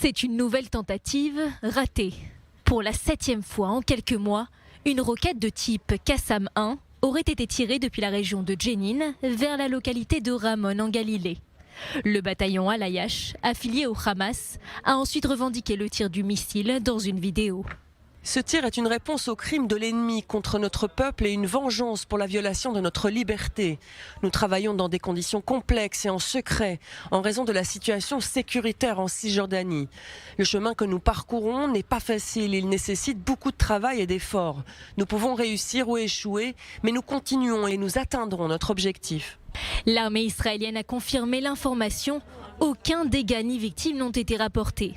C'est une nouvelle tentative ratée. Pour la 7e fois en quelques mois, une roquette de type Qassam-1 aurait été tirée depuis la région de Jenin vers la localité de Ramon en Galilée. Le bataillon Al-Ayash, affilié au Hamas, a ensuite revendiqué le tir du missile dans une vidéo. Ce tir est une réponse au crime de l'ennemi contre notre peuple et une vengeance pour la violation de notre liberté. Nous travaillons dans des conditions complexes et en secret en raison de la situation sécuritaire en Cisjordanie. Le chemin que nous parcourons n'est pas facile, il nécessite beaucoup de travail et d'efforts. Nous pouvons réussir ou échouer, mais nous continuons et nous atteindrons notre objectif. L'armée israélienne a confirmé l'information. Aucun dégât ni victime n'ont été rapportés.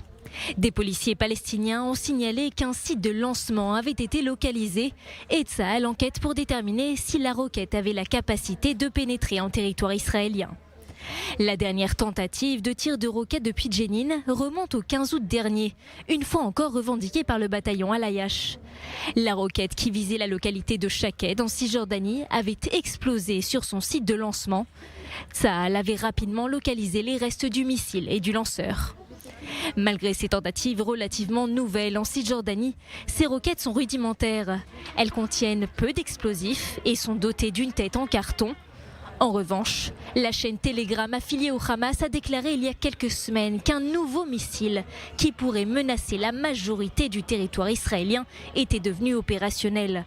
Des policiers palestiniens ont signalé qu'un site de lancement avait été localisé et Tsahal enquête pour déterminer si la roquette avait la capacité de pénétrer en territoire israélien. La dernière tentative de tir de roquette depuis Jenin remonte au 15 août dernier, une fois encore revendiquée par le bataillon Al-Ayash. La roquette qui visait la localité de Shaked en Cisjordanie avait explosé sur son site de lancement. Tsahal avait rapidement localisé les restes du missile et du lanceur. Malgré ces tentatives relativement nouvelles en Cisjordanie, ces roquettes sont rudimentaires. Elles contiennent peu d'explosifs et sont dotées d'une tête en carton. En revanche, la chaîne Telegram affiliée au Hamas a déclaré il y a quelques semaines qu'un nouveau missile qui pourrait menacer la majorité du territoire israélien était devenu opérationnel.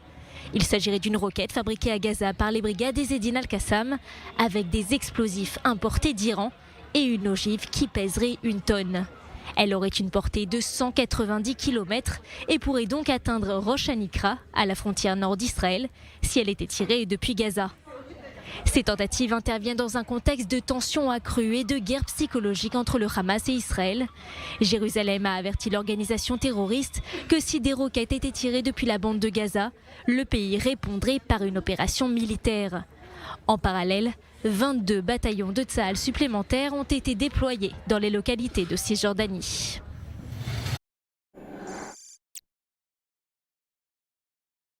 Il s'agirait d'une roquette fabriquée à Gaza par les brigades Ezzedine Al-Qassam avec des explosifs importés d'Iran et une ogive qui pèserait 1 tonne. Elle aurait une portée de 190 km et pourrait donc atteindre Rosh Hanikra, à la frontière nord d'Israël, si elle était tirée depuis Gaza. Ces tentatives interviennent dans un contexte de tensions accrues et de guerre psychologique entre le Hamas et Israël. Jérusalem a averti l'organisation terroriste que si des roquettes étaient tirées depuis la bande de Gaza, le pays répondrait par une opération militaire. En parallèle, 22 bataillons de Tsahal supplémentaires ont été déployés dans les localités de Cisjordanie.